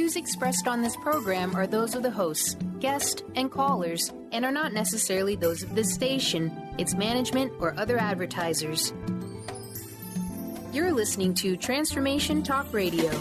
views expressed on this program are those of the hosts, guests, and callers, and are not necessarily those of this station, its management, or other advertisers. You're listening to Transformation Talk Radio.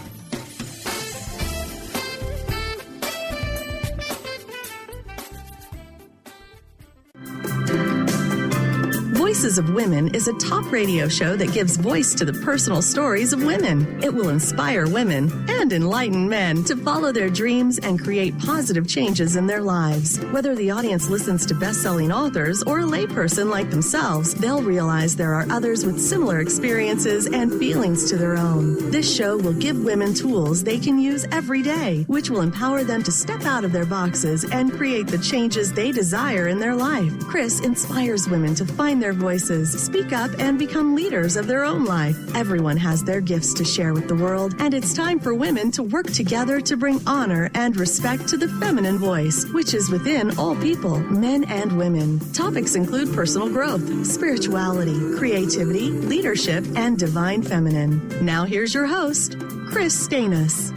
Voices of Women is a talk radio show that gives voice to the personal stories of women. It will inspire women and enlighten men to follow their dreams and create positive changes in their lives. Whether the audience listens to best-selling authors or a layperson like themselves, they'll realize there are others with similar experiences and feelings to their own. This show will give women tools they can use every day, which will empower them to step out of their boxes and create the changes they desire in their life. Kris inspires women to find their voices, speak up, and become leaders of their own life. Everyone has their gifts to share with the world, and it's time for women to work together to bring honor and respect to the feminine voice, which is within all people, men and women. Topics include personal growth, spirituality, creativity, leadership, and divine feminine. Now here's your host, Kris Steinnes.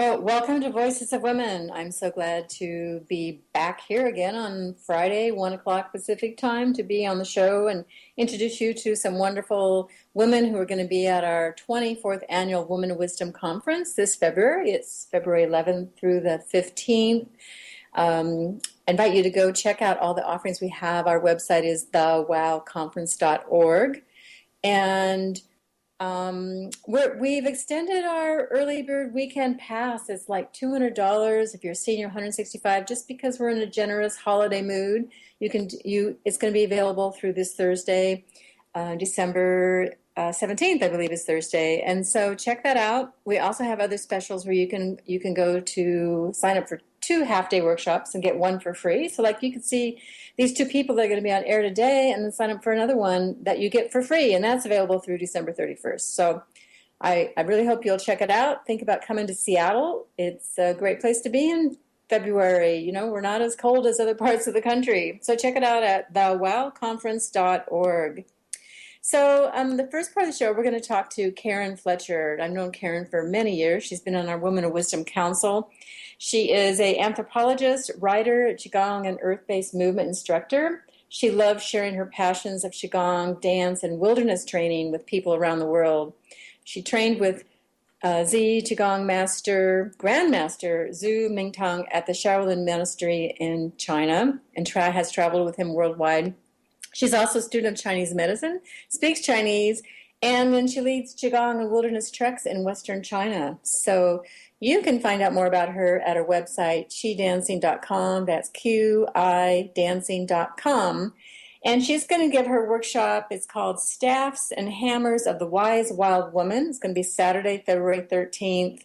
Oh, welcome to Voices of Women. I'm so glad to be back here again on Friday, 1 o'clock Pacific time, to be on the show and introduce you to some wonderful women who are going to be at our 24th Annual Woman of Wisdom Conference this February. It's February 11th through the 15th. I invite you to go check out all the offerings we have. Our website is thewowconference.org. And we've extended our early bird weekend pass. It's like $200 if you're a senior, 165. Just because we're in a generous holiday mood, it's going to be available through this Thursday, December 17th, I believe is Thursday. And so check that out. We also have other specials where you can go to sign up for 2 half-day workshops and get one for free. So like you can see these 2 people that are going to be on air today and then sign up for another one that you get for free. And that's available through December 31st. So I really hope you'll check it out. Think about coming to Seattle. It's a great place to be in February. You know, we're not as cold as other parts of the country. So check it out at thewowconference.org. So the first part of the show, we're going to talk to Karen Fletcher. I've known Karen for many years. She's been on our Women of Wisdom Council. She is an anthropologist, writer, Qigong, and earth-based movement instructor. She loves sharing her passions of Qigong, dance, and wilderness training with people around the world. She trained with Qigong master, Grandmaster Zhu Mingtang at the Shaolin Monastery in China and has traveled with him worldwide. She's also a student of Chinese medicine, speaks Chinese, and then she leads Qigong and wilderness treks in Western China. So you can find out more about her at her website, qidancing.com. That's qidancing.com. And she's going to give her workshop. It's called Staffs and Hammers of the Wise Wild Woman. It's going to be Saturday, February 13th.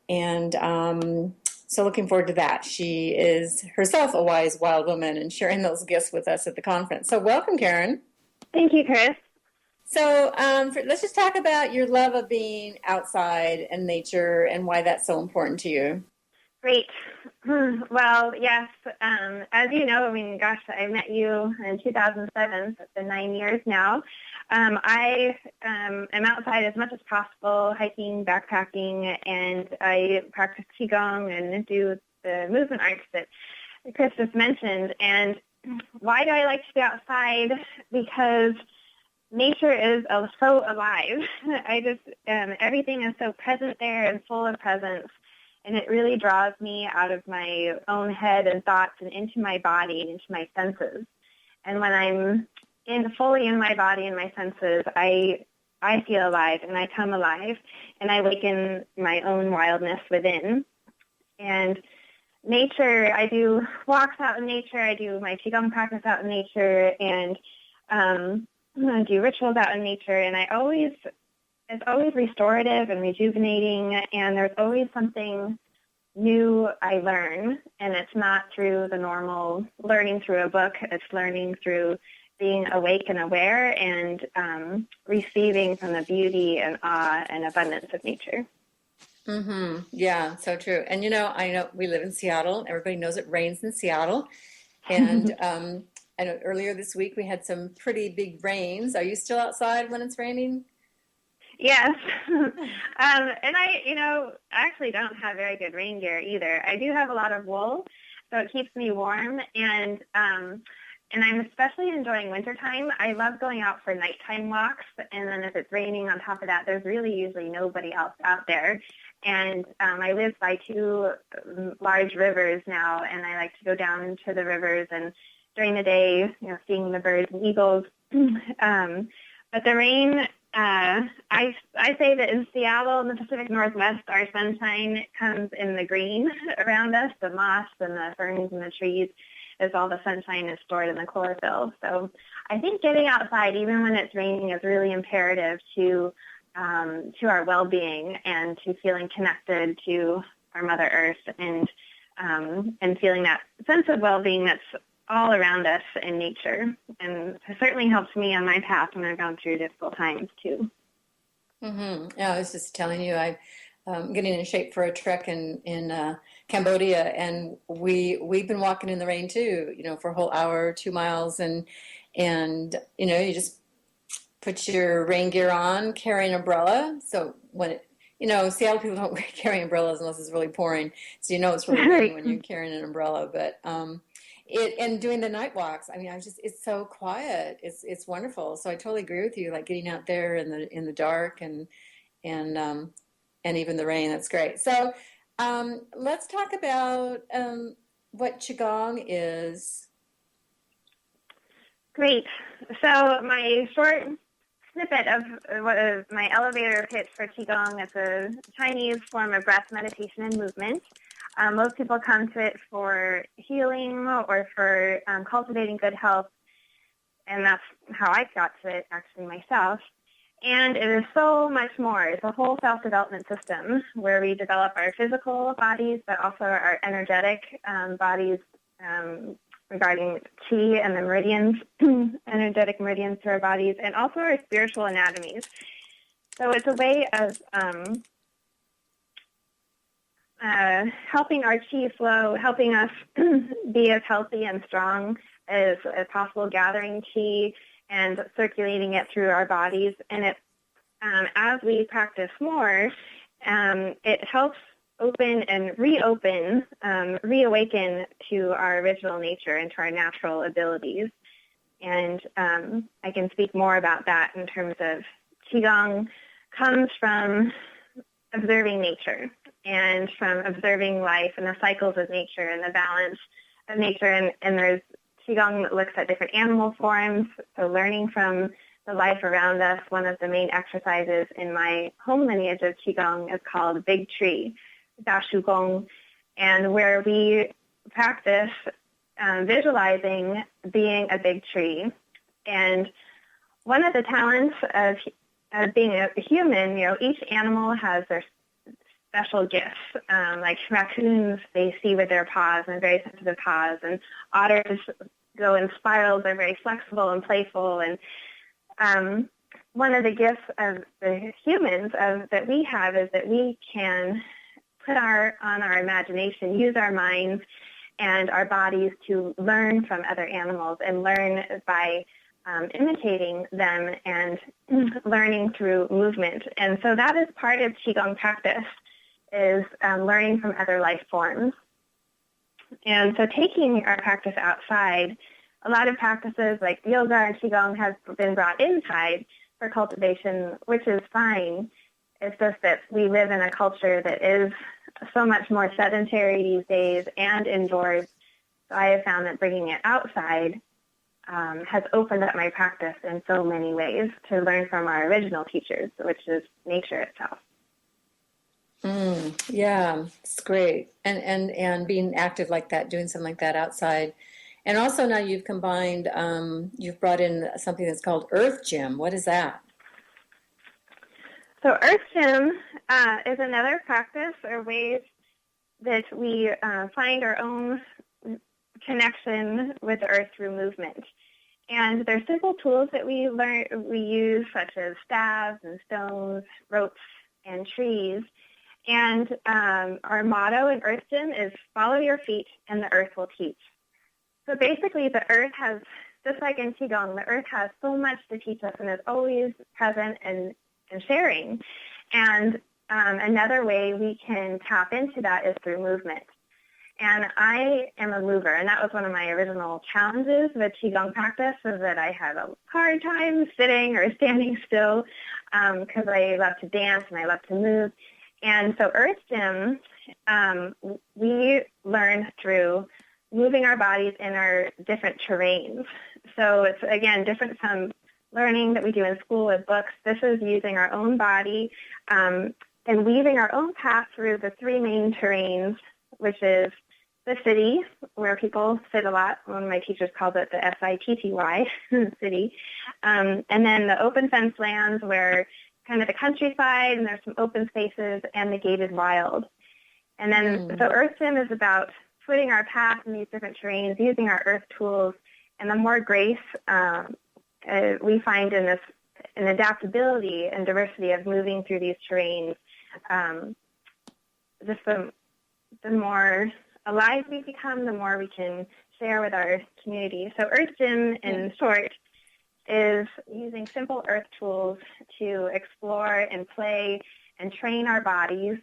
And so looking forward to that. She is herself a wise wild woman and sharing those gifts with us at the conference. So welcome, Karen. Thank you, Kris. So let's just talk about your love of being outside and nature and why that's so important to you. Great. Well, yes, as you know, I met you in 2007, so it's been 9 years now. I am outside as much as possible, hiking, backpacking, and I practice Qigong and do the movement arts that Kris just mentioned. And why do I like to be outside? Because nature is so alive. Everything is so present there and full of presence. And it really draws me out of my own head and thoughts and into my body and into my senses. And when I'm fully in my body and my senses, I feel alive and I come alive and I awaken my own wildness within. And nature, I do walks out in nature, I do my Qigong practice out in nature, and I do rituals out in nature, and it's always restorative and rejuvenating, and there's always something new I learn, and it's not through the normal learning through a book. It's learning through being awake and aware and receiving from the beauty and awe and abundance of nature. Mm-hmm. Yeah, so true. And, I know we live in Seattle. Everybody knows it rains in Seattle. And I know earlier this week we had some pretty big rains. Are you still outside when it's raining? Yes. And I actually don't have very good rain gear either. I do have a lot of wool, so it keeps me warm. And I'm especially enjoying wintertime. I love going out for nighttime walks. And then if it's raining on top of that, there's really usually nobody else out there. And I live by two large rivers now, and I like to go down into the rivers and during the day, seeing the birds and eagles. But the rain, I say that in Seattle and the Pacific Northwest, our sunshine comes in the green around us, the moss and the ferns and the trees, as all the sunshine is stored in the chlorophyll. So I think getting outside, even when it's raining, is really imperative to our well-being and to feeling connected to our Mother Earth and feeling that sense of well-being that's all around us in nature. And it certainly helps me on my path when I've gone through difficult times too. Mm-hmm. Yeah, I was just telling you, I'm getting in shape for a trek in Cambodia, and we've been walking in the rain too, for a whole hour, 2 miles, and you just put your rain gear on, carry an umbrella. So when Seattle people don't carry umbrellas unless it's really pouring, so it's really raining when you're carrying an umbrella. But and doing the night walks, it's so quiet. It's wonderful. So I totally agree with you. Like getting out there in the dark and even the rain. That's great. So let's talk about what Qigong is. Great. So my short snippet of what is my elevator pitch for Qigong. It's a Chinese form of breath meditation and movement. Most people come to it for healing or for cultivating good health, and that's how I got to it actually myself. And it is so much more. It's a whole self-development system where we develop our physical bodies, but also our energetic bodies regarding Qi and the meridians, energetic meridians to our bodies, and also our spiritual anatomies. So it's a way of helping our Qi flow, helping us be as healthy and strong as possible, gathering Qi and circulating it through our bodies. And it, as we practice more, it helps open and reawaken to our original nature and to our natural abilities. And I can speak more about that in terms of Qigong comes from observing nature and from observing life and the cycles of nature and the balance of nature. And there's Qigong that looks at different animal forms, so learning from the life around us. One of the main exercises in my home lineage of Qigong is called Big Tree, Da Shu Gong, and where we practice visualizing being a big tree. And one of the talents of being a human, each animal has their special gifts. Like raccoons, they see with their paws and very sensitive paws, and otters go in spirals. They're very flexible and playful. And one of the gifts of the humans that we have is that we can put on our imagination, use our minds and our bodies to learn from other animals and learn by imitating them and learning through movement. And so that is part of Qigong practice, is learning from other life forms. And so taking our practice outside, a lot of practices like yoga and Qigong have been brought inside for cultivation, which is fine. It's just that we live in a culture that is so much more sedentary these days and indoors. So I have found that bringing it outside has opened up my practice in so many ways to learn from our original teachers, which is nature itself. Yeah, it's great. And being active like that, doing something like that outside. And also now you've combined, you've brought in something that's called Earthgym. What is that? So Earthgym is another practice or ways that we find our own connection with the earth through movement. And there's simple tools that we use, such as staves and stones, ropes, and trees. And our motto in Earthgym is follow your feet and the earth will teach. So basically the earth has, just like in Qigong, the earth has so much to teach us and is always present and sharing. And another way we can tap into that is through movement. And I am a mover, and that was one of my original challenges with Qigong practice, was that I had a hard time sitting or standing still because I love to dance and I love to move. And so Earthgym, we learn through moving our bodies in our different terrains. So it's, again, different from learning that we do in school with books. This is using our own body and weaving our own path through the three main terrains, which is the city, where people sit a lot. One of my teachers called it the SITTY, city. And then the open fence lands, where kind of the countryside, and there's some open spaces, and the gated wild. And then, so Earthgym is about putting our path in these different terrains, using our earth tools, and the more grace we find in this, an adaptability and diversity of moving through these terrains, just the more alive we become, the more we can share with our community. So Earthgym, in short, is using simple earth tools to explore and play and train our bodies,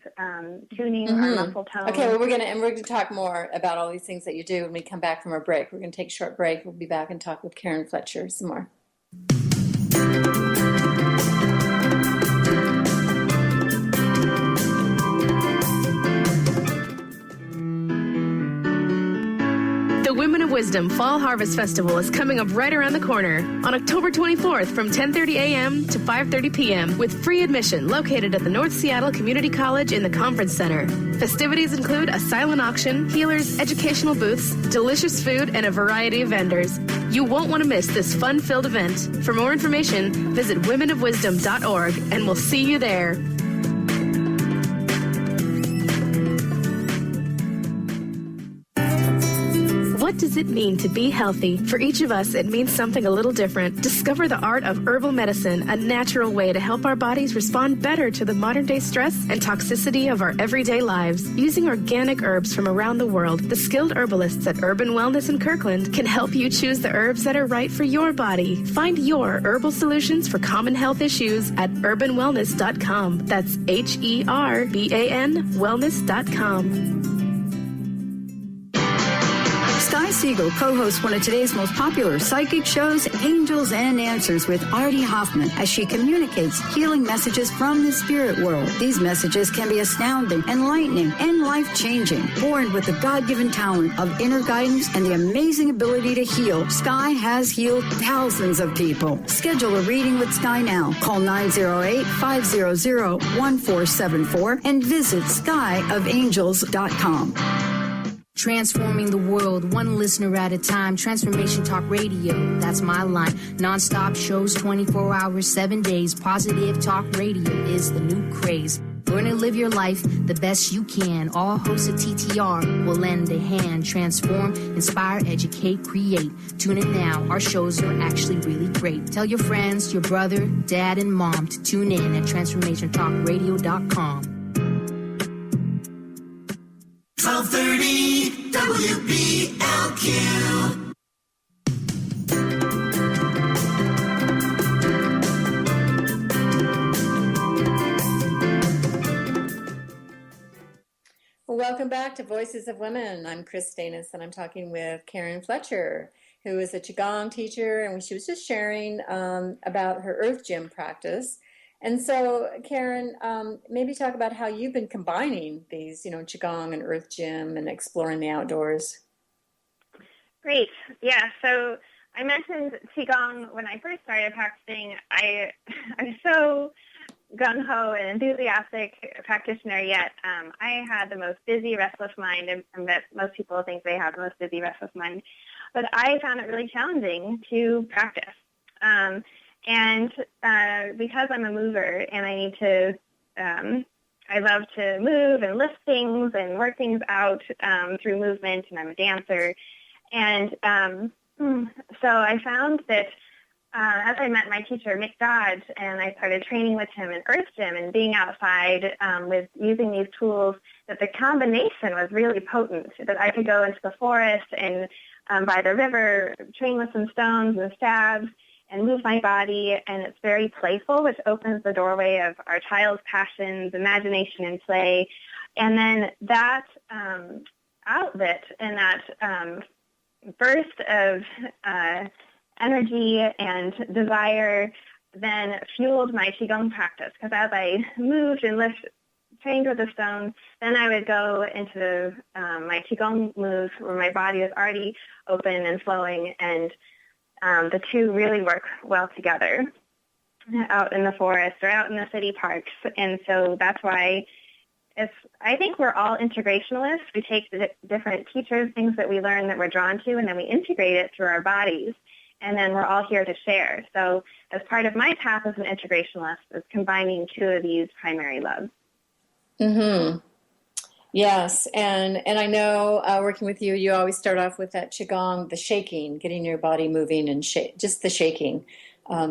tuning our muscle tone. Okay, well, we're going to talk more about all these things that you do when we come back from our break. We're going to take a short break. We'll be back and talk with Karen Fletcher some more. The Women of Wisdom Fall Harvest Festival is coming up right around the corner on October 24th from 10:30 a.m. to 5:30 p.m. with free admission located at the North Seattle Community College in the Conference Center. Festivities include a silent auction, healers, educational booths, delicious food, and a variety of vendors. You won't want to miss this fun-filled event. For more information, visit womenofwisdom.org, and we'll see you there. What does it mean to be healthy? For each of us, it means something a little different. Discover the art of herbal medicine, a natural way to help our bodies respond better to the modern-day stress and toxicity of our everyday lives. Using organic herbs from around the world, the skilled herbalists at Urban Wellness in Kirkland can help you choose the herbs that are right for your body. Find your herbal solutions for common health issues at urbanwellness.com. That's HERBAN wellness.com. Sky Siegel co-hosts one of today's most popular psychic shows, Angels and Answers, with Artie Hoffman, as she communicates healing messages from the spirit world. These messages can be astounding, enlightening, and life-changing. Born with the God-given talent of inner guidance and the amazing ability to heal, Sky has healed thousands of people. Schedule a reading with Sky now. Call 908-500-1474 and visit skyofangels.com. Transforming the world, one listener at a time. Transformation Talk Radio, that's my line. Non-stop shows, 24 hours, 7 days. Positive Talk Radio is the new craze. Learn to live your life the best you can. All hosts of TTR will lend a hand. Transform, inspire, educate, create. Tune in now. Our shows are actually really great. Tell your friends, your brother, dad, and mom to tune in at transformationtalkradio.com. 1230 WBLQ. Welcome back to Voices of Women. I'm Kris Steinnes, and I'm talking with Karen Fletcher, who is a Qigong teacher, and she was just sharing about her Earthgym practice. And so, Karen, maybe talk about how you've been combining these, Qigong and Earthgym and exploring the outdoors. Great. Yeah, so I mentioned Qigong when I first started practicing. I'm so gung-ho and enthusiastic practitioner, yet I had the most busy, restless mind, and that most people think they have the most busy, restless mind. But I found it really challenging to practice. And because I'm a mover and I need to, I love to move and lift things and work things out through movement, and I'm a dancer. And so I found that as I met my teacher, Mick Dodge, and I started training with him in Earthgym and being outside with using these tools, that the combination was really potent, that I could go into the forest and by the river, train with some stones and stabs, and move my body, and it's very playful, which opens the doorway of our child's passions, imagination, and play. And then that outlet and that burst of energy and desire then fueled my Qigong practice, because as I moved and trained with the stone, then I would go into my Qigong moves where my body is already open and flowing, and the two really work well together out in the forest or out in the city parks. And so that's why I think we're all integrationalists. We take the different teachers, things that we learn that we're drawn to, and then we integrate it through our bodies. And then we're all here to share. So as part of my path as an integrationalist is combining two of these primary loves. Mm-hmm. Yes, and I know working with you, you always start off with that Qigong, the shaking, getting your body moving and just the shaking,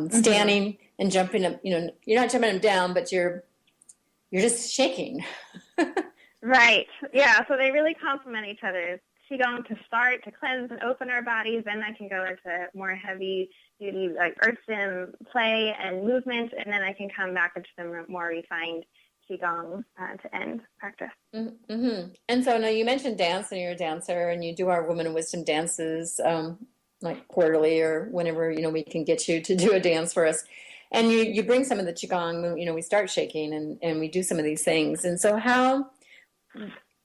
standing and jumping up. You know, you're not jumping them down, but you're just shaking. Right. Yeah. So they really complement each other. Qigong to start to cleanse and open our bodies, then I can go into more heavy duty like Earthgym play and movement, and then I can come back into the more refined Qigong to end practice. Mm-hmm. And so now you mentioned dance, and you're a dancer, and you do our Women of Wisdom dances like quarterly or whenever, you know, we can get you to do a dance for us. And you bring some of the Qigong, you know, we start shaking and we do some of these things. And so how,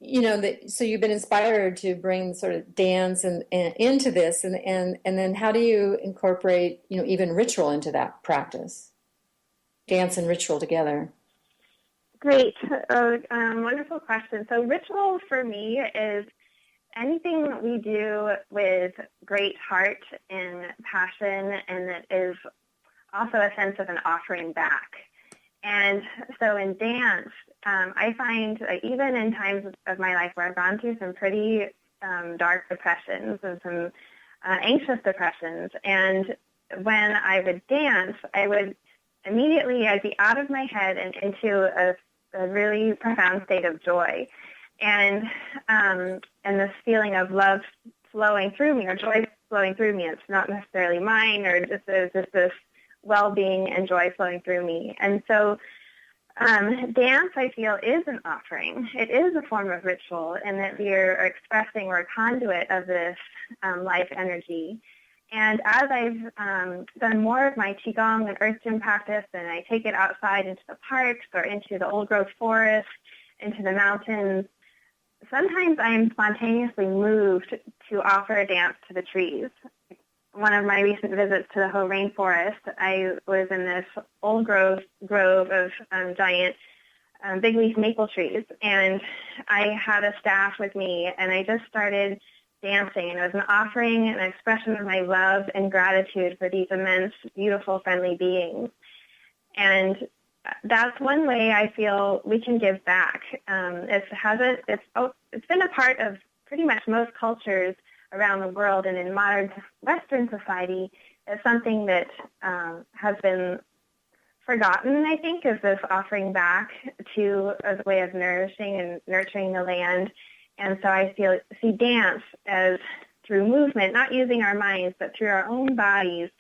you know, so you've been inspired to bring sort of dance and into this, and then how do you incorporate, you know, even ritual into that practice? Dance and ritual together. Great. Wonderful question. So ritual for me is anything that we do with great heart and passion, and that is also a sense of an offering back. And so in dance, I find even in times of my life where I've gone through some pretty dark depressions and some anxious depressions, and when I would dance, I would immediately, I'd be out of my head and into a really profound state of joy, and this feeling of love flowing through me, or joy flowing through me. It's not necessarily mine, or just this well-being and joy flowing through me. And so dance, I feel, is an offering. It is a form of ritual, in that we are expressing, we're a conduit of this life energy. And as I've done more of my Qigong and Earthgym practice, and I take it outside into the parks or into the old-growth forest, into the mountains, sometimes I am spontaneously moved to offer a dance to the trees. One of my recent visits to the Hoh rainforest, I was in this old-growth grove of giant big leaf maple trees, and I had a staff with me, and I just started dancing, and it was an offering and an expression of my love and gratitude for these immense, beautiful, friendly beings. And that's one way I feel we can give back. It's been a part of pretty much most cultures around the world, and in modern Western society, it's something that has been forgotten, I think, is this offering back to as a way of nourishing and nurturing the land. And so I see dance as through movement, not using our minds, but through our own bodies,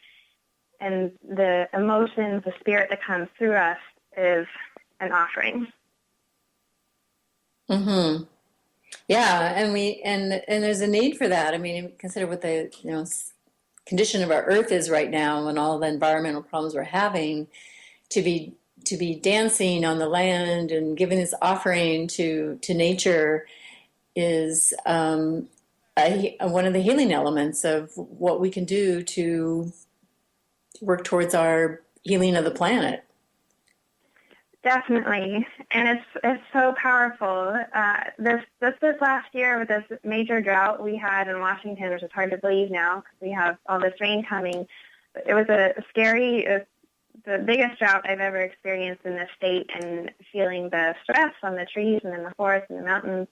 and the emotions, the spirit that comes through us is an offering. Mm-hmm. Yeah, and there's a need for that. I mean, consider what the condition of our earth is right now, and all the environmental problems we're having. To be dancing on the land and giving this offering to nature is one of the healing elements of what we can do to work towards our healing of the planet. Definitely, and it's so powerful. This last year with this major drought we had in Washington, which is hard to believe now because we have all this rain coming. It was the biggest drought I've ever experienced in this state, and feeling the stress on the trees and in the forest and the mountains.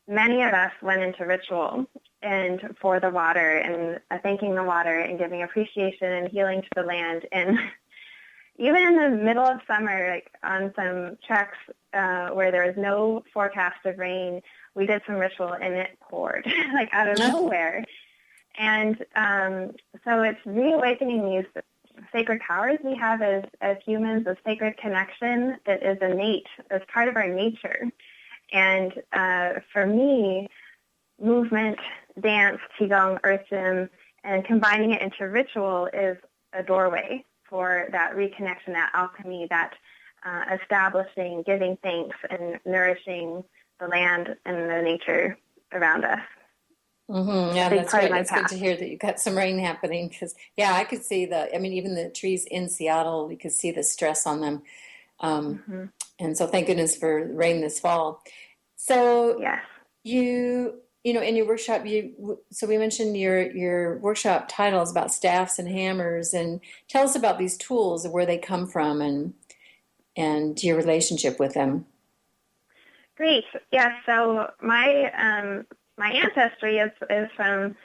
Many of us went into ritual and for the water, and thanking the water and giving appreciation and healing to the land. And even in the middle of summer, like on some treks where there was no forecast of rain, we did some ritual and it poured like out of nowhere. And so it's reawakening these sacred powers we have as humans, a sacred connection that is innate, as part of our nature. And for me, movement, dance, Qigong, Earthgym, and combining it into ritual is a doorway for that reconnection, that alchemy, that establishing, giving thanks, and nourishing the land and the nature around us. Mm-hmm. Yeah, that's right. It's good to hear that you've got some rain happening because, I could see even the trees in Seattle, we could see the stress on them. And so thank goodness for rain this fall. So yes. You in your workshop, so we mentioned your workshop title is about staffs and hammers, and tell us about these tools and where they come from and your relationship with them. Great. Yeah. So my ancestry is from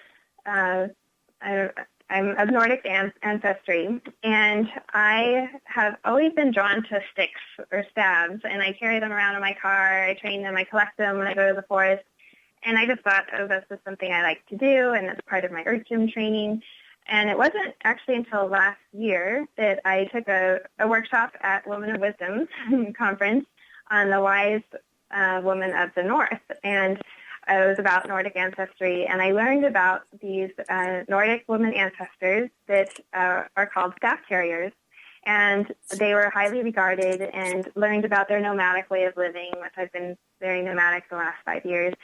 I'm of Nordic ancestry, and I have always been drawn to sticks or staves, and I carry them around in my car. I train them. I collect them when I go to the forest. And I just thought, this is something I like to do, and it's part of my Earthgym training. And it wasn't actually until last year that I took a workshop at Women of Wisdom conference on the wise woman of the North. And it was about Nordic ancestry, and I learned about these Nordic women ancestors that are called staff carriers. And they were highly regarded, and learned about their nomadic way of living, which I've been very nomadic the last 5 years.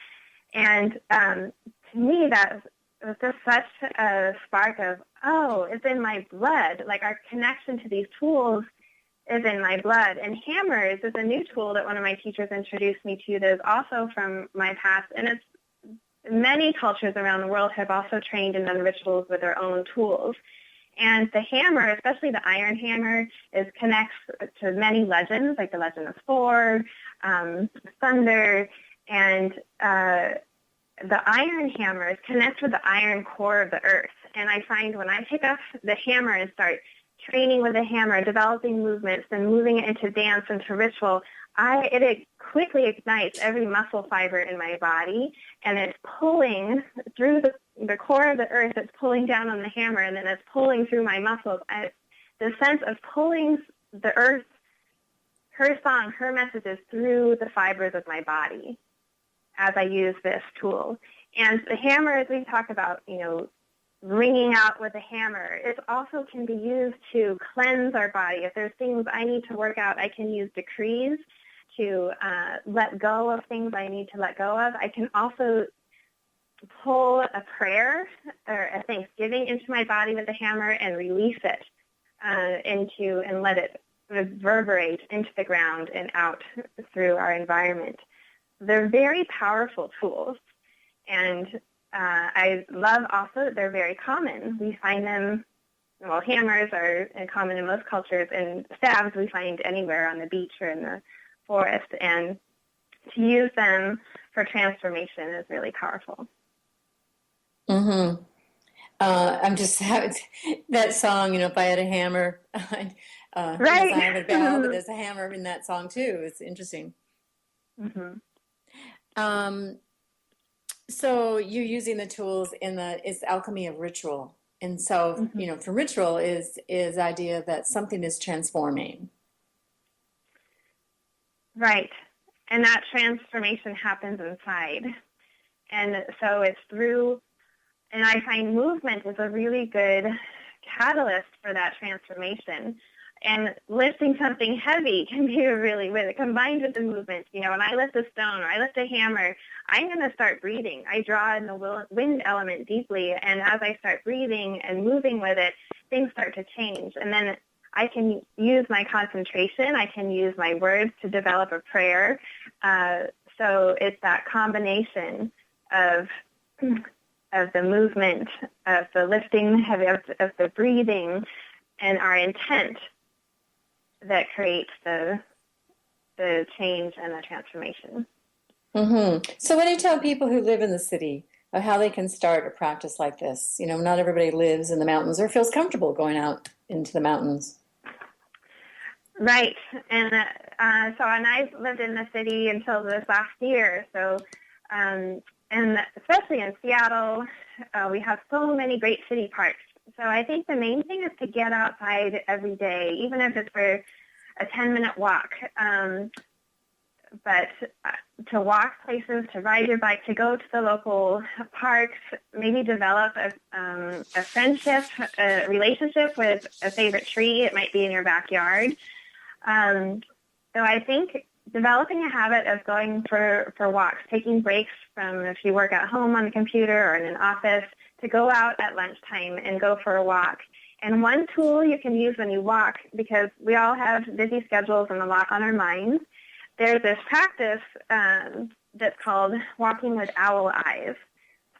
And to me, that was just such a spark of, it's in my blood. Like, our connection to these tools is in my blood. And hammers is a new tool that one of my teachers introduced me to that is also from my past. And it's many cultures around the world have also trained and done rituals with their own tools. And the hammer, especially the iron hammer, connects to many legends, like the legend of Thor, thunder, and the iron hammers connect with the iron core of the earth. And I find when I pick up the hammer and start training with the hammer, developing movements, and moving it into dance, into ritual, it quickly ignites every muscle fiber in my body, and it's pulling through the core of the earth. It's pulling down on the hammer, and then it's pulling through my muscles. The sense of pulling the earth, her song, her messages through the fibers of my body as I use this tool. And the hammer, as we talk about, ringing out with a hammer, it also can be used to cleanse our body. If there's things I need to work out, I can use decrees to let go of things I need to let go of. I can also pull a prayer or a thanksgiving into my body with a hammer and release it and let it reverberate into the ground and out through our environment. They're very powerful tools, and I love also that they're very common. We find them, hammers are common in most cultures, and staves we find anywhere on the beach or in the forest, and to use them for transformation is really powerful. Mm-hmm. I'm just having that song, if I had a hammer, right. I have a bell, but there's a hammer in that song too. It's interesting. Mm-hmm. So you're using the tools is alchemy of ritual. And so, for ritual is idea that something is transforming. Right. And that transformation happens inside. And so it's through, and I find movement is a really good catalyst for that transformation. And lifting something heavy can be combined with the movement. When I lift a stone or I lift a hammer, I'm going to start breathing. I draw in the wind element deeply, and as I start breathing and moving with it, things start to change. And then I can use my concentration. I can use my words to develop a prayer. So it's that combination of the movement, of the lifting heavy, of the breathing, and our intent that creates the change and the transformation. Mm-hmm. So what do you tell people who live in the city of how they can start a practice like this? Not everybody lives in the mountains or feels comfortable going out into the mountains. Right. And and I've lived in the city until this last year. So and especially in Seattle, we have so many great city parks. So I think the main thing is to get outside every day, even if it's for a 10-minute walk. But to walk places, to ride your bike, to go to the local parks, maybe develop a friendship, a relationship with a favorite tree. It might be in your backyard. So I think developing a habit of going for walks, taking breaks from if you work at home on the computer or in an office, to go out at lunchtime and go for a walk. And one tool you can use when you walk, because we all have busy schedules and a lot on our minds, there's this practice that's called walking with owl eyes.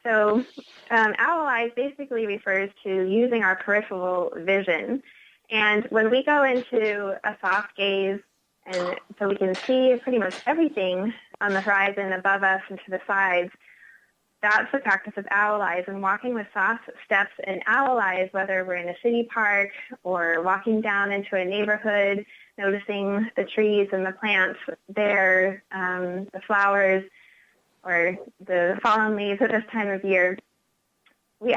So owl eyes basically refers to using our peripheral vision. And when we go into a soft gaze, and so we can see pretty much everything on the horizon, above us, and to the sides, that's the practice of owl eyes. And walking with soft steps in owl eyes, whether we're in a city park or walking down into a neighborhood, noticing the trees and the plants there, the flowers, or the fallen leaves at this time of year, we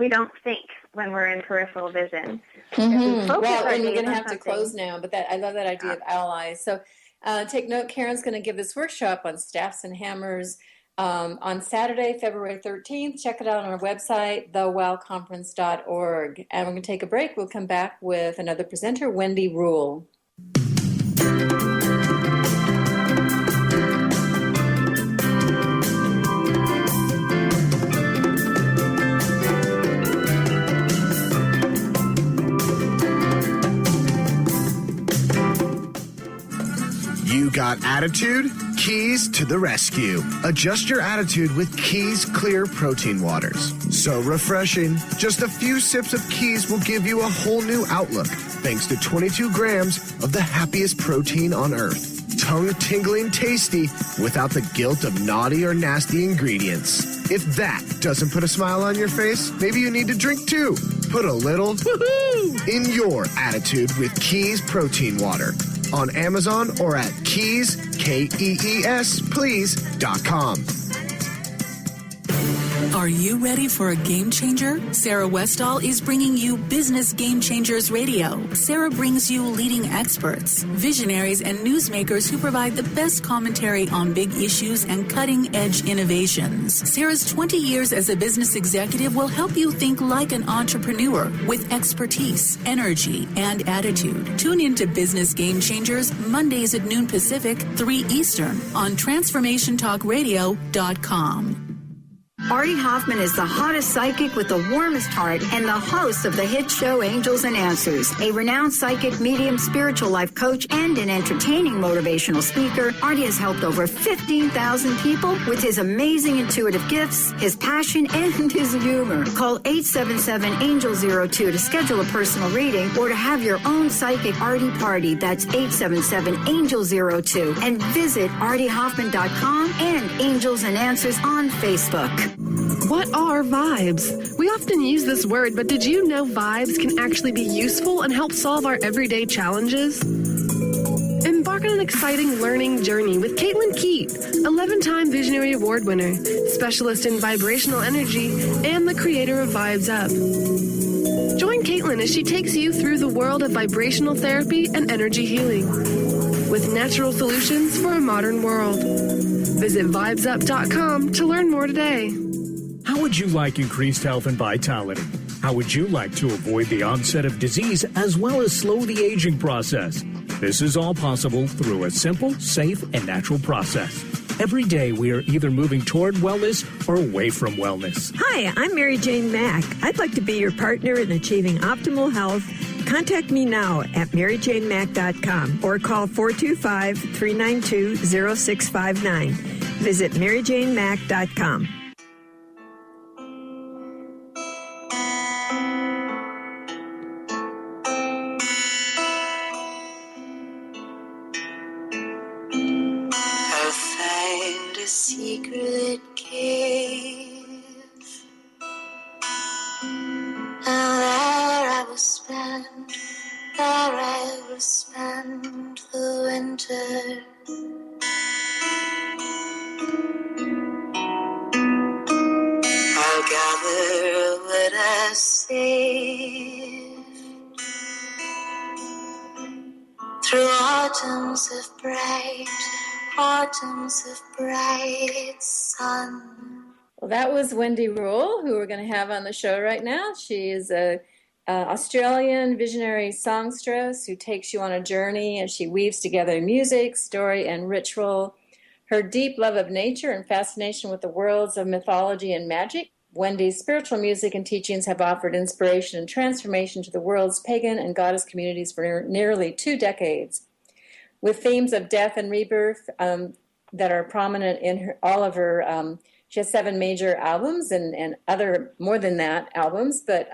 don't think when we're in peripheral vision. Mm-hmm. Well, and we're going to have to close now, but I love that idea of owl eyes. So take note, Karen's going to give this workshop on staffs and hammers on Saturday, February 13th. Check it out on our website, thewowconference.org. And we're going to take a break. We'll come back with another presenter, Wendy Rule. You got attitude? Keys to the rescue. Adjust your attitude with Keys Clear Protein Waters. So refreshing. Just a few sips of Keys will give you a whole new outlook, thanks to 22 grams of the happiest protein on earth. Tongue-tingling tasty without the guilt of naughty or nasty ingredients. If that doesn't put a smile on your face, maybe you need to drink too. Put a little woohoo in your attitude with Keys Protein Water. On Amazon or at Keys, Kees, please.com. Are you ready for a game changer? Sarah Westall is bringing you Business Game Changers Radio. Sarah brings you leading experts, visionaries, and newsmakers who provide the best commentary on big issues and cutting-edge innovations. Sarah's 20 years as a business executive will help you think like an entrepreneur with expertise, energy, and attitude. Tune into Business Game Changers Mondays at noon Pacific, 3 Eastern on TransformationTalkRadio.com. Artie Hoffman is the hottest psychic with the warmest heart and the host of the hit show Angels and Answers. A renowned psychic, medium, spiritual life coach, and an entertaining motivational speaker, Artie has helped over 15,000 people with his amazing intuitive gifts, his passion, and his humor. Call 877-ANGEL-02 to schedule a personal reading or to have your own psychic Artie party. That's 877-ANGEL-02. And visit artiehoffman.com and Angels and Answers on Facebook. What are vibes? We often use this word, but did you know vibes can actually be useful and help solve our everyday challenges? Embark on an exciting learning journey with Caitlin Keat, 11-time Visionary Award winner, specialist in vibrational energy, and the creator of Vibes Up. Join Caitlin as she takes you through the world of vibrational therapy and energy healing with natural solutions for a modern world. Visit vibesup.com to learn more today. How would you like increased health and vitality? How would you like to avoid the onset of disease as well as slow the aging process? This is all possible through a simple, safe, and natural process. Every day we are either moving toward wellness or away from wellness. Hi, I'm Mary Jane Mack. I'd like to be your partner in achieving optimal health. Contact me now at maryjanemack.com or call 425-392-0659. Visit maryjanemack.com. Secret cave, and there I will spend the winter. autumns of bright sun. Well, that was Wendy Rule, who we're going to have on the show right now. She is a Australian visionary songstress who takes you on a journey, and she weaves together music, story, and ritual. Her deep love of nature and fascination with the worlds of mythology and magic, Wendy's spiritual music and teachings have offered inspiration and transformation to the world's pagan and goddess communities for nearly 2 decades. With themes of death and rebirth that are prominent in all of her, she has 7 major albums and other more than that albums, but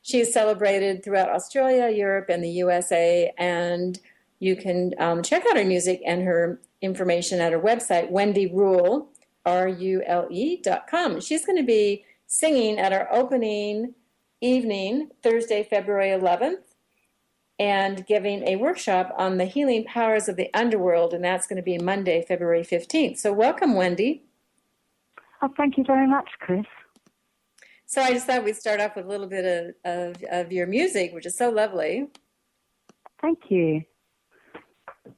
she is celebrated throughout Australia, Europe, and the USA, and you can check out her music and her information at her website, WendyRule, RULE.com. She's going to be singing at our opening evening, Thursday, February 11th, and giving a workshop on the healing powers of the underworld, and that's going to be Monday, February 15th. So welcome, Wendy. Oh, thank you very much, Kris. So I just thought we'd start off with a little bit of your music, which is so lovely. Thank you.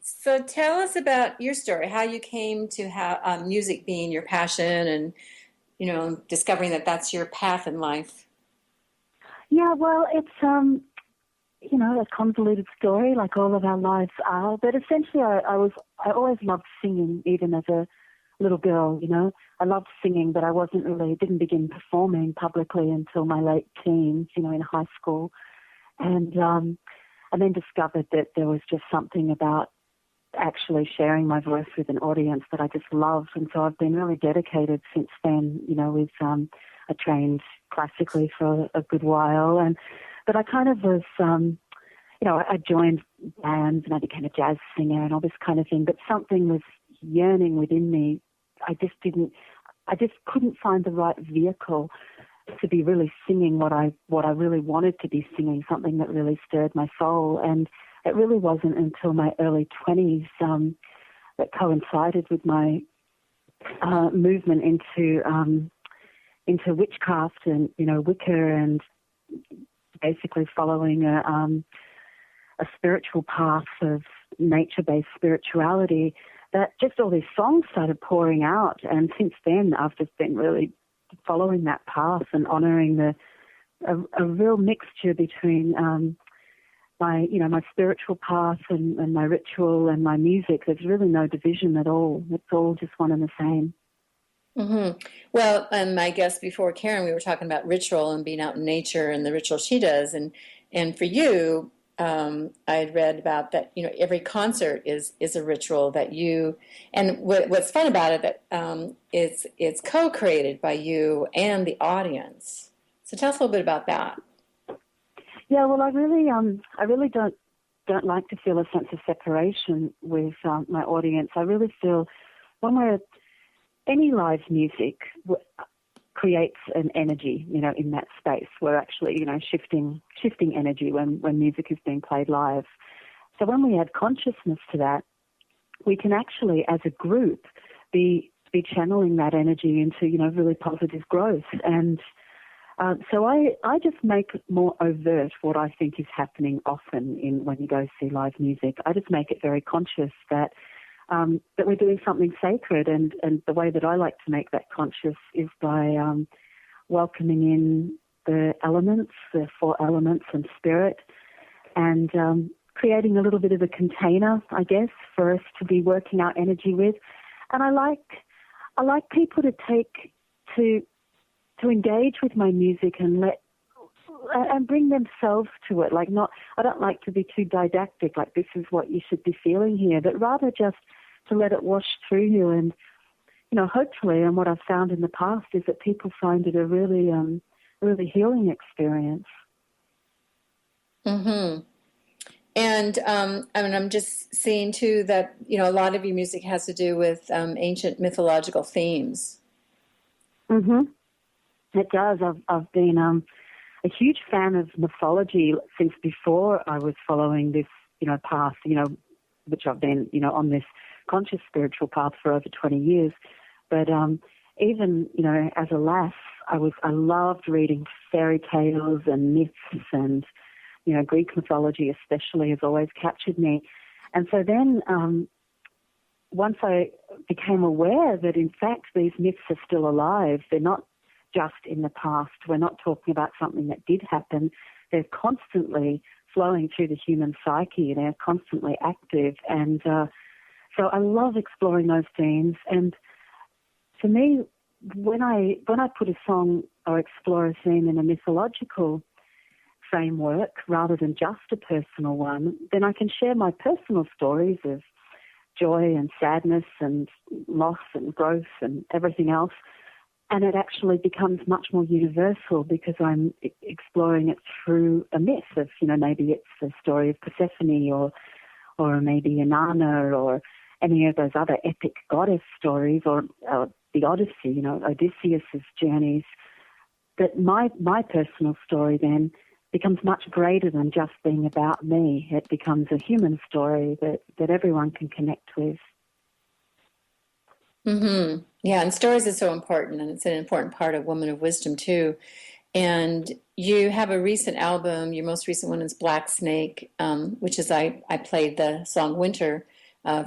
So tell us about your story, how you came to have music being your passion and, you know, discovering that that's your path in life. Yeah, well, it's, you know, a convoluted story like all of our lives are. But essentially I always loved singing, even as a little girl, you know. I loved singing, but I didn't begin performing publicly until my late teens, you know, in high school. And then discovered that there was just something about actually sharing my voice with an audience that I just loved. And so I've been really dedicated since then, you know, with, I trained classically for a good while. But I kind of was, you know, I joined bands and I became a jazz singer and all this kind of thing, but something was yearning within me. I just couldn't find the right vehicle to be really singing what I really wanted to be singing, something that really stirred my soul. And it really wasn't until my early 20s that coincided with my movement into witchcraft and, you know, Wicca, and basically following a spiritual path of nature-based spirituality, that just all these songs started pouring out. And since then, I've just been really following that path and honoring a real mixture between my spiritual path and my ritual and my music. There's really no division at all. It's all just one and the same. Mm-hmm. Well, my guest before, Karen, we were talking about ritual and being out in nature and the ritual she does. And for you, I had read about that, you know, every concert is a ritual that you, and what's fun about it, that it's co-created by you and the audience. So tell us a little bit about that. Yeah, well, I really don't like to feel a sense of separation with my audience. I really feel any live music creates an energy, you know, in that space. We're actually, you know, shifting energy when music is being played live. So when we add consciousness to that, we can actually, as a group, be channeling that energy into, you know, really positive growth. And so I just make more overt what I think is happening often when you go see live music. I just make it very conscious that we're doing something sacred, and the way that I like to make that conscious is by welcoming in the elements, the 4 elements and spirit, and creating a little bit of a container, I guess, for us to be working our energy with. And I like people to engage with my music and bring themselves to it. I don't like to be too didactic, like this is what you should be feeling here, but rather just to let it wash through you. And, you know, hopefully, and what I've found in the past is that people find it a really, really healing experience. Mm-hmm. And I'm just seeing too that, you know, a lot of your music has to do with ancient mythological themes. Mm-hmm. It does. I've been a huge fan of mythology since before I was following this, you know, path, you know, which I've been, you know, on this conscious spiritual path for over 20 years. But even, you know, as a lass, I loved reading fairy tales and myths, and, you know, Greek mythology especially has always captured me. And so then once I became aware that, in fact, these myths are still alive, they're not just in the past. We're not talking about something that did happen. They're constantly flowing through the human psyche. They're constantly active. And so I love exploring those themes. And for me, when I put a song or explore a theme in a mythological framework rather than just a personal one, then I can share my personal stories of joy and sadness and loss and growth and everything else. And it actually becomes much more universal because I'm exploring it through a myth of, maybe it's the story of Persephone or maybe Inanna or any of those other epic goddess stories or the Odyssey, Odysseus's journeys. That my personal story then becomes much greater than just being about me. It becomes a human story that everyone can connect with. Mm-hmm. Yeah, and stories is so important, and it's an important part of Woman of Wisdom, too. And you have a recent album. Your most recent one is Black Snake, which is, I played the song Winter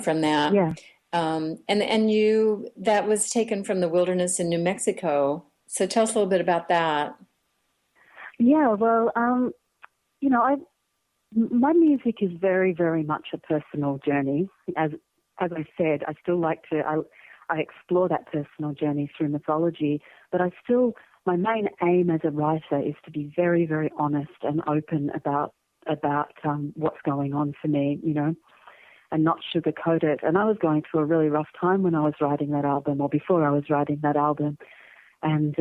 from that. Yeah. And you, that was taken from the wilderness in New Mexico. So tell us a little bit about that. Yeah, well, my music is very, very much a personal journey. As I said, I still like to, I explore that personal journey through mythology, but my main aim as a writer is to be very, very honest and open about what's going on for me, and not sugarcoat it. And I was going through a really rough time when I was writing that album, or before I was writing that album, and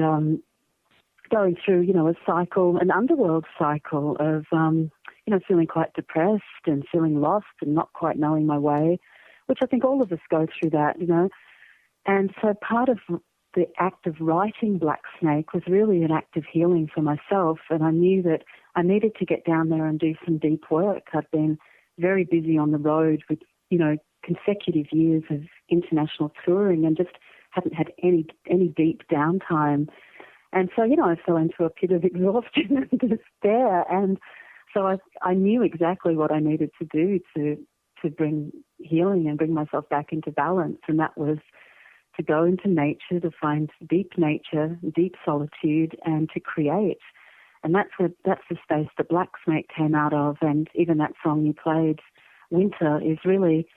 going through, a cycle, an underworld cycle of, feeling quite depressed and feeling lost and not quite knowing my way, which I think all of us go through that, And so part of the act of writing Black Snake was really an act of healing for myself, and I knew that I needed to get down there and do some deep work. I'd been very busy on the road with, consecutive years of international touring and just hadn't had any deep downtime. And so, I fell into a pit of exhaustion and despair. And so I knew exactly what I needed to do to bring healing and bring myself back into balance. And that was to go into nature, to find deep nature, deep solitude, and to create. And that's the space that Black Snake came out of. And even that song you played, Winter, is really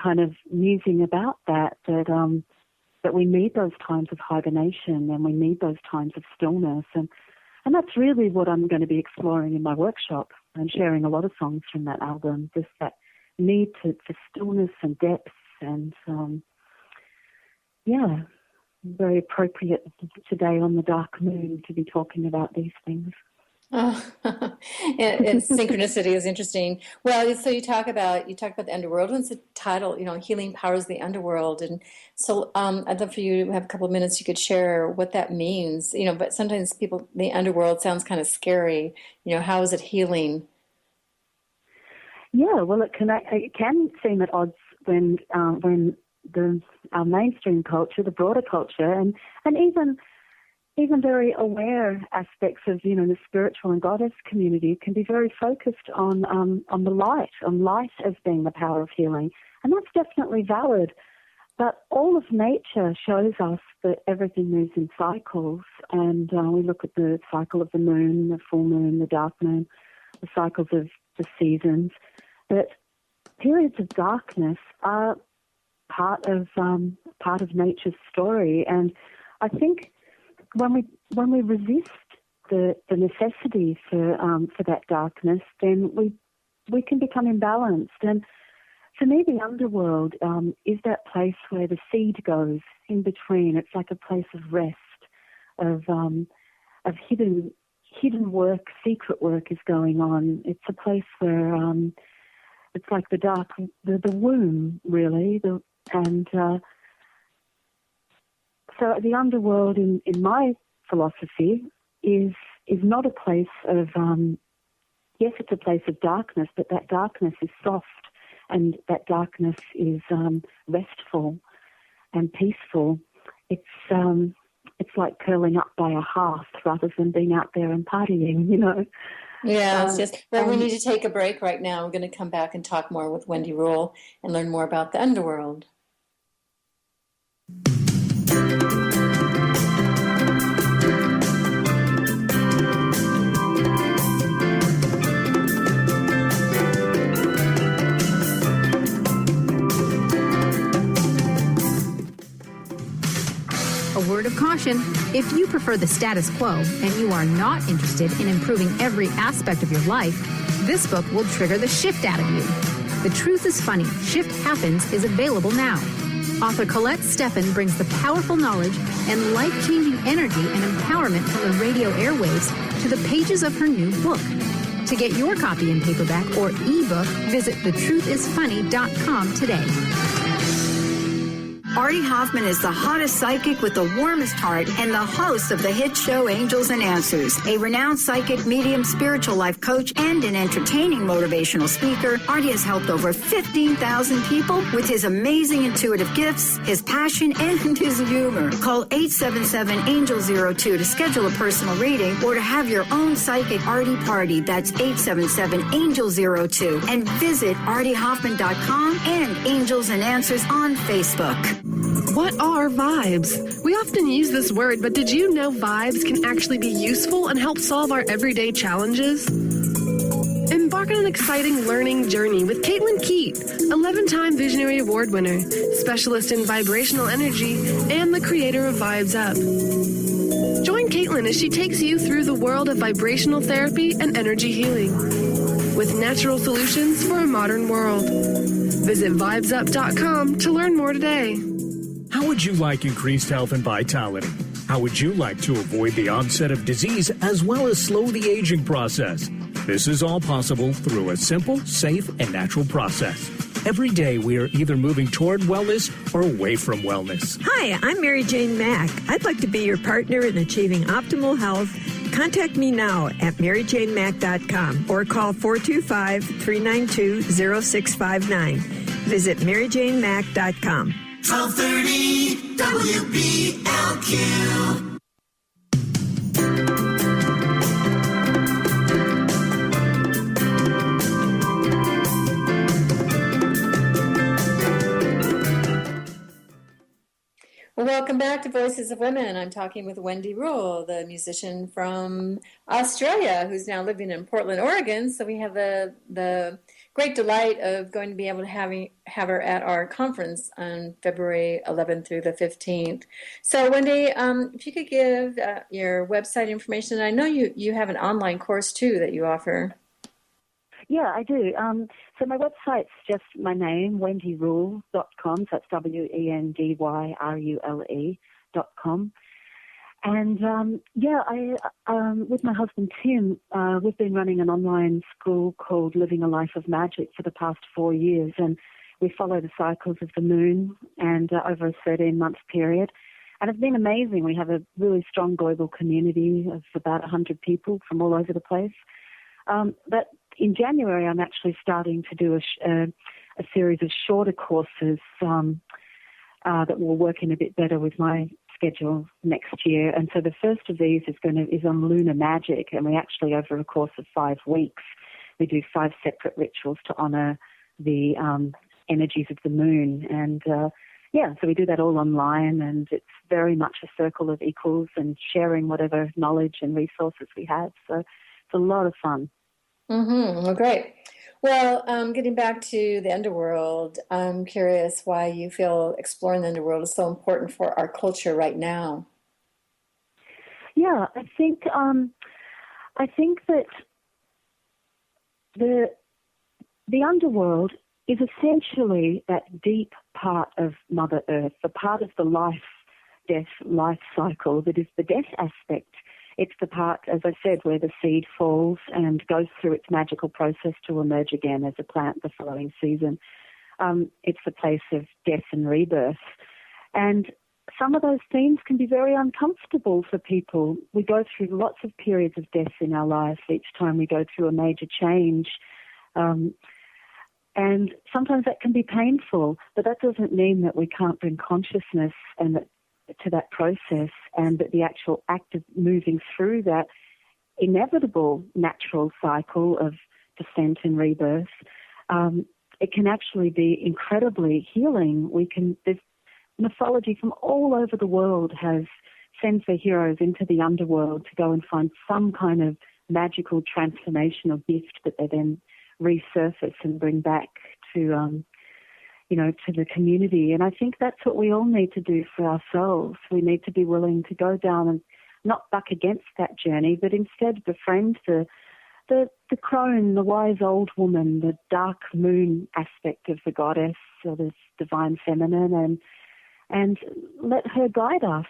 kind of musing about that we need those times of hibernation and we need those times of stillness. And that's really what I'm going to be exploring in my workshop and sharing a lot of songs from that album, just that need for stillness and depth and, very appropriate today on the dark moon to be talking about these things. Oh, and synchronicity is interesting. Well, so you talk about the underworld. What's the title? Healing Powers the Underworld. And so I'd love for you to have a couple of minutes. You could share what that means. But sometimes the underworld sounds kind of scary. How is it healing? Yeah, well, it can seem at odds when our mainstream culture, the broader culture, and even very aware aspects of, the spiritual and goddess community can be very focused on the light as being the power of healing. And that's definitely valid. But all of nature shows us that everything moves in cycles. And we look at the cycle of the moon, the full moon, the dark moon, the cycles of the seasons. That periods of darkness are part of nature's story. And I think when we resist the necessity for that darkness, then we can become imbalanced. And for me, the underworld is that place where the seed goes in between. It's like a place of rest, of hidden work, secret work is going on. It's a place where it's like the womb, really. So the underworld, in my philosophy, is not a place of, yes, it's a place of darkness, but that darkness is soft, and that darkness is restful and peaceful. It's like curling up by a hearth rather than being out there and partying, Yeah, but we need to take a break right now. We're going to come back and talk more with Wendy Rule and learn more about the underworld. A word of caution, if you prefer the status quo and you are not interested in improving every aspect of your life, this book will trigger the shift out of you. The Truth is Funny, Shift Happens is available now. Author Colette Steffen brings the powerful knowledge and life-changing energy and empowerment from the radio airwaves to the pages of her new book. To get your copy in paperback or ebook, visit thetruthisfunny.com today. Artie Hoffman is the hottest psychic with the warmest heart and the host of the hit show Angels and Answers. A renowned psychic, medium, spiritual life coach, and an entertaining motivational speaker, Artie has helped over 15,000 people with his amazing intuitive gifts, his passion, and his humor. Call 877-ANGEL-02 to schedule a personal reading or to have your own psychic Artie party. That's 877-ANGEL-02. And visit artiehoffman.com and Angels and Answers on Facebook. What are vibes? We often use this word, but did you know vibes can actually be useful and help solve our everyday challenges? Embark on an exciting learning journey with Caitlin Keat, 11-time Visionary Award winner, specialist in vibrational energy, and the creator of Vibes Up. Join Caitlin as she takes you through the world of vibrational therapy and energy healing with natural solutions for a modern world. Visit vibesup.com to learn more today. How would you like increased health and vitality? How would you like to avoid the onset of disease as well as slow the aging process? This is all possible through a simple, safe, and natural process. Every day we are either moving toward wellness or away from wellness. Hi, I'm Mary Jane Mack. I'd like to be your partner in achieving optimal health. Contact me now at maryjanemack.com or call 425-392-0659. Visit maryjanemack.com. 1230 WBLQ. Welcome back to Voices of Women. I'm talking with Wendy Rule, the musician from Australia, who's now living in Portland, Oregon. So we have the great delight of going to be able to have her at our conference on February 11th through the 15th. So Wendy, if you could give your website information. And I know you have an online course too that you offer. Yeah, I do. So my website's just my name, wendyrule.com. So that's WENDYRULE.com. And I with my husband Tim, we've been running an online school called Living a Life of Magic for the past 4 years, and we follow the cycles of the moon and over a 13-month period. And it's been amazing. We have a really strong global community of about 100 people from all over the place. But in January, I'm actually starting to do a series of shorter courses that will work in a bit better with my schedule next year. And so the first of these is on lunar magic, and we actually, over a course of 5 weeks, we do 5 separate rituals to honor the energies of the moon. And so we do that all online, and it's very much a circle of equals and sharing whatever knowledge and resources we have. So it's a lot of fun. Mm-hmm. Well, great. Well, getting back to the underworld, I'm curious why you feel exploring the underworld is so important for our culture right now. Yeah, I think that the underworld is essentially that deep part of Mother Earth, the part of the life-death life cycle that is the death aspect. It's the part, as I said, where the seed falls and goes through its magical process to emerge again as a plant the following season. It's the place of death and rebirth. And some of those themes can be very uncomfortable for people. We go through lots of periods of death in our life each time we go through a major change. And sometimes that can be painful, but that doesn't mean that we can't bring consciousness to that process, and that the actual act of moving through that inevitable natural cycle of descent and rebirth, it can actually be incredibly healing. This mythology from all over the world sends their heroes into the underworld to go and find some kind of magical transformational gift that they then resurface and bring back to to the community. And I think that's what we all need to do for ourselves. We need to be willing to go down and not buck against that journey, but instead befriend the crone, the wise old woman, the dark moon aspect of the goddess or this divine feminine, and let her guide us.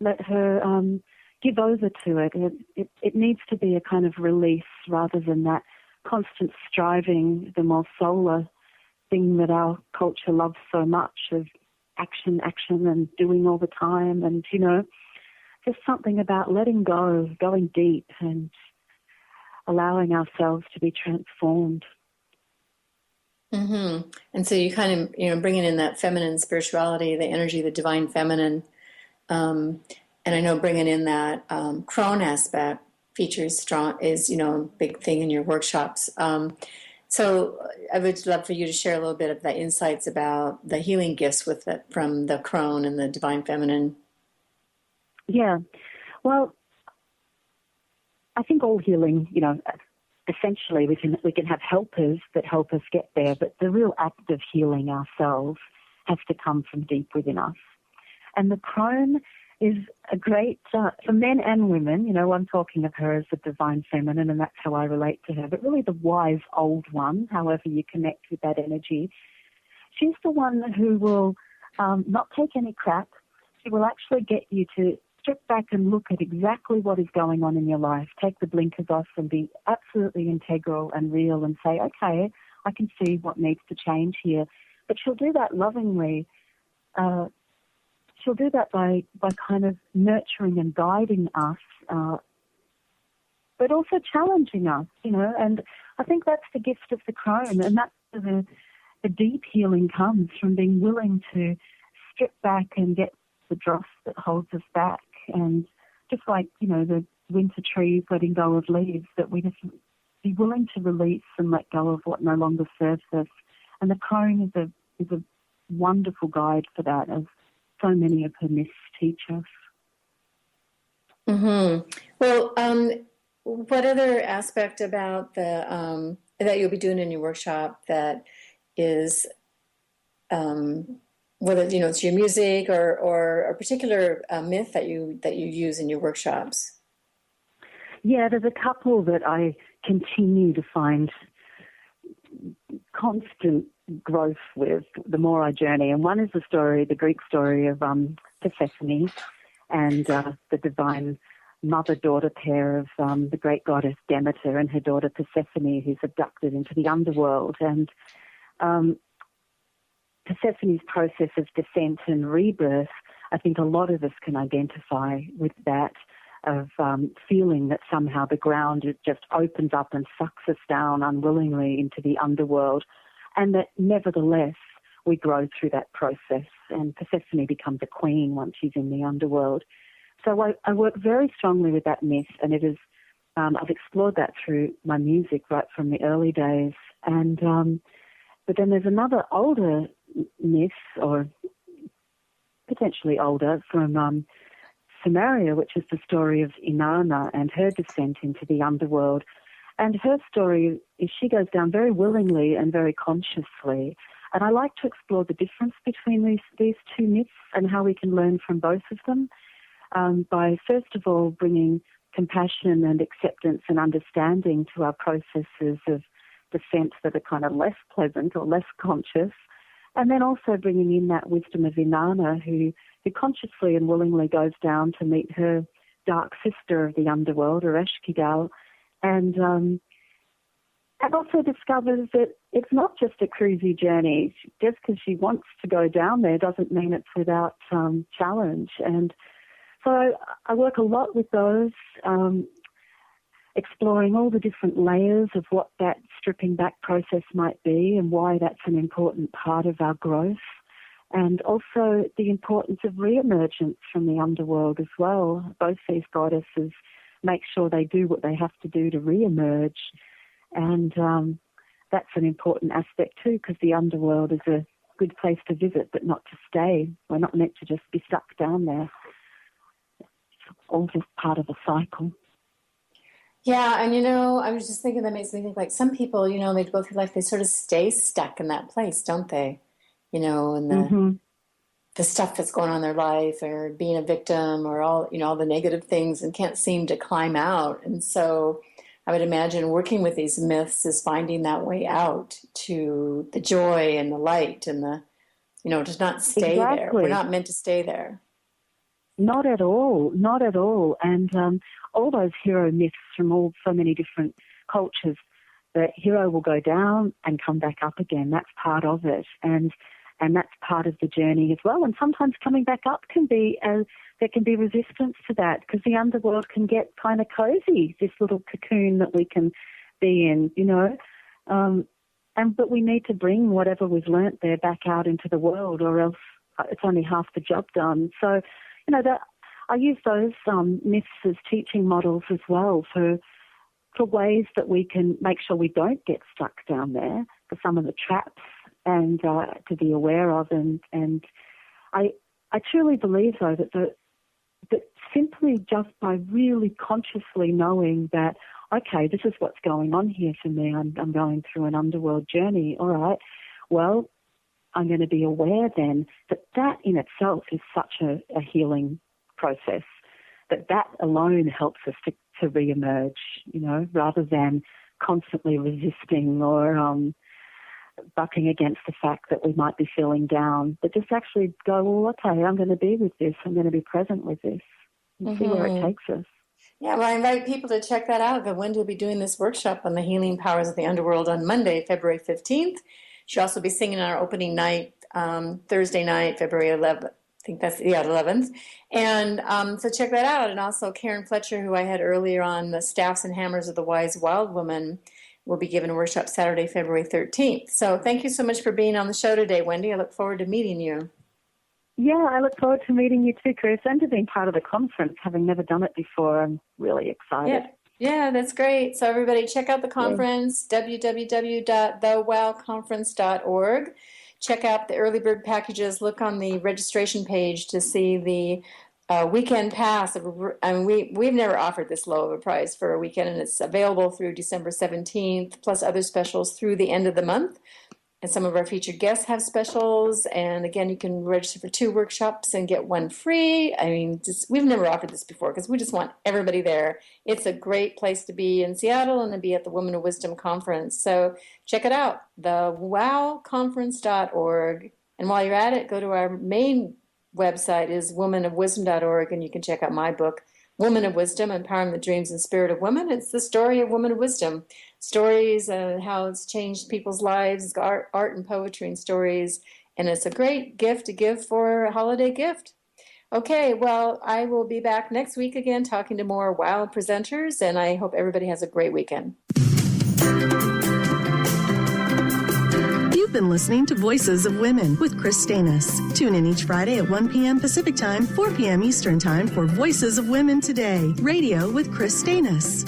Let her give over to it. It needs to be a kind of release rather than that constant striving, the more solar thing that our culture loves so much of action, and doing all the time. And, just something about letting go, going deep and allowing ourselves to be transformed. Mm-hmm. And so you kind of, bringing in that feminine spirituality, the energy, the divine feminine. And I know bringing in that crone aspect is a big thing in your workshops. So I would love for you to share a little bit of the insights about the healing gifts from the crone and the divine feminine. Yeah. Well, I think all healing, essentially we can have helpers that help us get there, but the real act of healing ourselves has to come from deep within us. And the crone is a great, for men and women, I'm talking of her as the divine feminine, and that's how I relate to her, but really the wise old one, however you connect with that energy. She's the one who will not take any crap. She will actually get you to strip back and look at exactly what is going on in your life, take the blinkers off and be absolutely integral and real and say, okay, I can see what needs to change here. But she'll do that lovingly. She'll do that by kind of nurturing and guiding us, but also challenging us, and I think that's the gift of the crone, and that's where the deep healing comes, from being willing to strip back and get the dross that holds us back. And just like, the winter trees letting go of leaves, that we just be willing to release and let go of what no longer serves us. And the crone is a wonderful guide for that, as so many of her myths teach us. Mm-hmm. Well, what other aspect about the that you'll be doing in your workshop that is, whether it's your music or a particular myth that you use in your workshops? Yeah, there's a couple that I continue to find constant growth with the more I journey. And one is the Greek story of Persephone and the divine mother-daughter pair of the great goddess Demeter and her daughter Persephone, who's abducted into the underworld. And Persephone's process of descent and rebirth, I think a lot of us can identify with that, of feeling that somehow the ground just opens up and sucks us down unwillingly into the underworld, and that nevertheless we grow through that process, and Persephone becomes a queen once she's in the underworld. So I work very strongly with that myth, and it is I've explored that through my music right from the early days. And but then there's another older myth, or potentially older, from Samaria, which is the story of Inanna and her descent into the underworld. And her story is she goes down very willingly and very consciously. And I like to explore the difference between these two myths and how we can learn from both of them, by first of all bringing compassion and acceptance and understanding to our processes of descent that are kind of less pleasant or less conscious, and then also bringing in that wisdom of Inanna, who consciously and willingly goes down to meet her dark sister of the underworld, Ereshkigal, and also discovers that it's not just a cruisy journey. Just because she wants to go down there doesn't mean it's without challenge. And so I work a lot with those, exploring all the different layers of what that stripping back process might be and why that's an important part of our growth, and also the importance of re-emergence from the underworld as well. Both these goddesses make sure they do what they have to do to reemerge. And that's an important aspect too, because the underworld is a good place to visit, but not to stay. We're not meant to just be stuck down there. It's all just part of a cycle. Yeah, and I was just thinking, that makes me think, like, some people, they go through life, they sort of stay stuck in that place, don't they? And the stuff that's going on in their life, or being a victim, or all the negative things, and can't seem to climb out. And so I would imagine working with these myths is finding that way out to the joy and the light and the, to not stay there. We're not meant to stay there. Not at all, not at all. And all those hero myths from so many different cultures, the hero will go down and come back up again. That's part of it. And that's part of the journey as well. And sometimes coming back up there can be resistance to that, because the underworld can get kind of cozy, this little cocoon that we can be in, but we need to bring whatever we've learnt there back out into the world, or else it's only half the job done. So, I use those myths as teaching models as well for ways that we can make sure we don't get stuck down there, for some of the traps, and to be aware of. And I truly believe, though, that simply just by really consciously knowing that, okay, this is what's going on here for me. I'm going through an underworld journey. All right, well, I'm going to be aware then that in itself is such a healing process, that alone helps us to reemerge, rather than constantly resisting or bucking against the fact that we might be feeling down, but just actually go, well, okay, I'm going to be with this. I'm going to be present with this, and see where it takes us. Yeah, well, I invite people to check that out. Wendy will be doing this workshop on the healing powers of the underworld on Monday, February 15th. She'll also be singing on our opening night, Thursday night, February 11th. I think that's, 11th. And so check that out. And also Karen Fletcher, who I had earlier on, the Staffs and Hammers of the Wise Wild Woman, will be giving a workshop Saturday, February 13th. So thank you so much for being on the show today, Wendy. I look forward to meeting you. Yeah, I look forward to meeting you too, Kris, and to being part of the conference, having never done it before. I'm really excited. Yeah, that's great. So everybody check out the conference, www.thewowconference.org. Check out the early bird packages. Look on the registration page to see the weekend pass. I mean, we've never offered this low of a price for a weekend, and it's available through December 17th, plus other specials through the end of the month. And some of our featured guests have specials. And again, you can register for 2 workshops and get 1 free. I mean, we've never offered this before because we just want everybody there. It's a great place to be in Seattle and to be at the Women of Wisdom Conference. So check it out, thewowconference.org. And while you're at it, go to our main website is womanofwisdom.org, and you can check out my book, Woman of Wisdom, Empowering the Dreams and Spirit of Women. It's the story of Woman of Wisdom. Stories and how it's changed people's lives, art and poetry and stories. And it's a great gift to give for a holiday gift. Okay, well, I will be back next week again talking to more wild presenters, and I hope everybody has a great weekend. You've been listening to Voices of Women with Kris Steinnes. Tune in each Friday at 1 p.m. Pacific Time, 4 p.m. Eastern Time for Voices of Women Today, radio with Kris Steinnes.